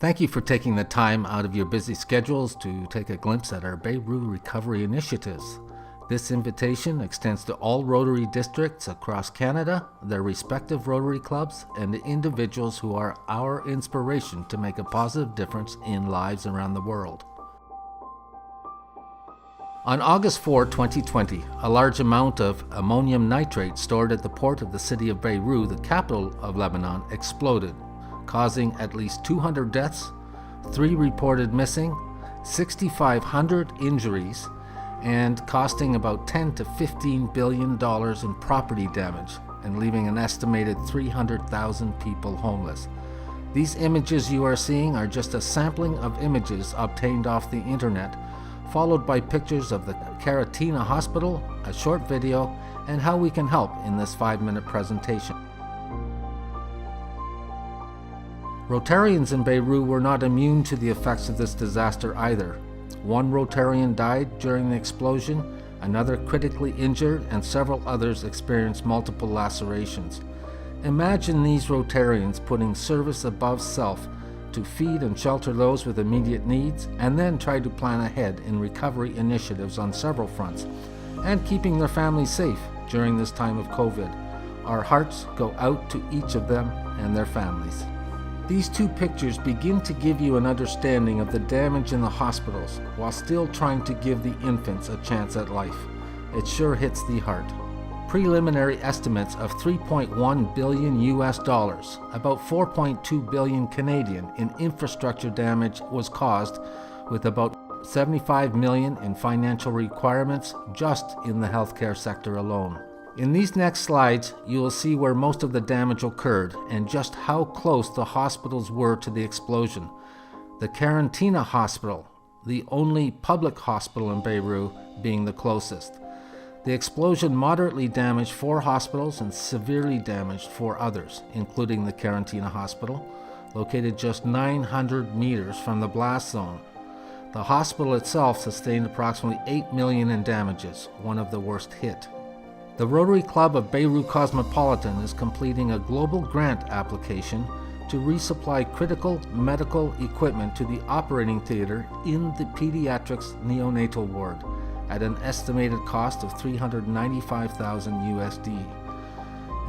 Thank you for taking the time out of your busy schedules to take a glimpse at our Beirut Recovery Initiatives. This invitation extends to all Rotary Districts across Canada, their respective Rotary Clubs, and the individuals who are our inspiration to make a positive difference in lives around the world. On August 4, 2020, a large amount of ammonium nitrate stored at the port of the city of Beirut, the capital of Lebanon, exploded, causing at least 200 deaths, 3 reported missing, 6,500 injuries, and costing about $10 to $15 billion in property damage and leaving an estimated 300,000 people homeless. These images you are seeing are just a sampling of images obtained off the internet, followed by pictures of the Karatina Hospital, a short video, and how we can help in this 5-minute presentation. Rotarians in Beirut were not immune to the effects of this disaster either. One Rotarian died during the explosion, another critically injured, and several others experienced multiple lacerations. Imagine these Rotarians putting service above self to feed and shelter those with immediate needs, and then try to plan ahead in recovery initiatives on several fronts, and keeping their families safe during this time of COVID. Our hearts go out to each of them and their families. These 2 pictures begin to give you an understanding of the damage in the hospitals while still trying to give the infants a chance at life. It sure hits the heart. Preliminary estimates of $3.1 billion US, about 4.2 billion Canadian in infrastructure damage was caused, with about 75 million in financial requirements just in the healthcare sector alone. In these next slides, you will see where most of the damage occurred and just how close the hospitals were to the explosion. The Karatina Hospital, the only public hospital in Beirut, being the closest. The explosion moderately damaged 4 hospitals and severely damaged 4 others, including the Karatina Hospital, located just 900 meters from the blast zone. The hospital itself sustained approximately $8 million in damages, one of the worst hit. The Rotary Club of Beirut Cosmopolitan is completing a global grant application to resupply critical medical equipment to the operating theater in the pediatrics neonatal ward at an estimated cost of $395,000 USD.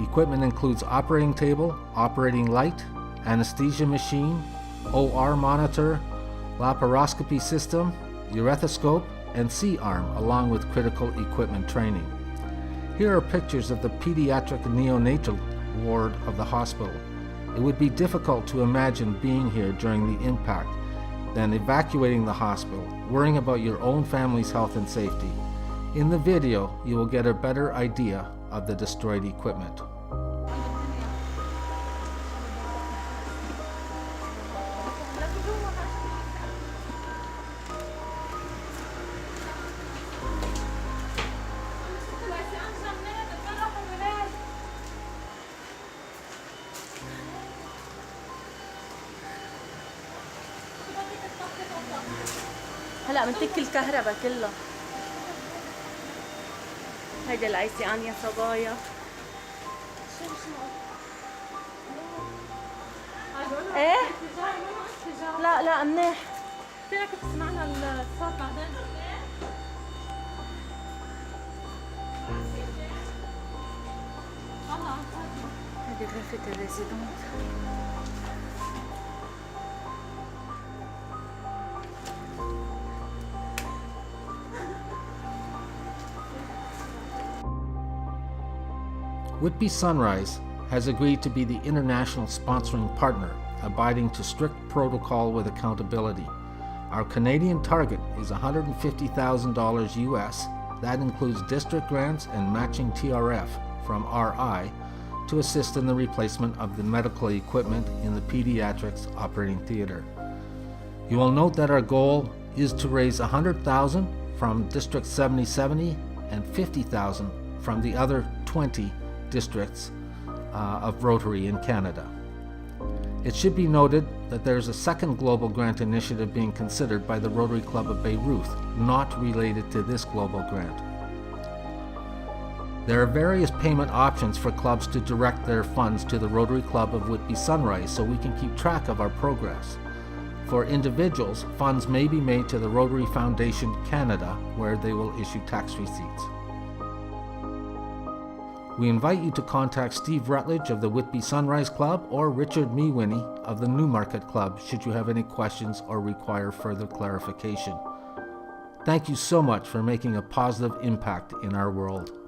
Equipment includes operating table, operating light, anesthesia machine, OR monitor, laparoscopy system, urethoscope, and C-arm, along with critical equipment training. Here are pictures of the pediatric neonatal ward of the hospital. It would be difficult to imagine being here during the impact, then evacuating the hospital, worrying about your own family's health and safety. In the video, you will get a better idea of the destroyed equipment. هلا بنتك الكهرباء كلها. هيدي العيسي يا صبايا. ايه؟ لا منيح. فينك تسمعنا الصوت بعدين؟ هيدي غرفة الريزيدونت. Whitby Sunrise has agreed to be the international sponsoring partner, abiding to strict protocol with accountability. Our Canadian target is $150,000 US. That includes district grants and matching TRF from RI to assist in the replacement of the medical equipment in the pediatrics operating theater. You will note that our goal is to raise $100,000 from District 7070 and $50,000 from the other 20 districts of Rotary in Canada. It should be noted that there is a second global grant initiative being considered by the Rotary Club of Beirut, not related to this global grant. There are various payment options for clubs to direct their funds to the Rotary Club of Whitby Sunrise so we can keep track of our progress. For individuals, funds may be made to the Rotary Foundation Canada, where they will issue tax receipts. We invite you to contact Steve Rutledge of the Whitby Sunrise Club or Richard Mewhinney of the Newmarket Club should you have any questions or require further clarification. Thank you so much for making a positive impact in our world.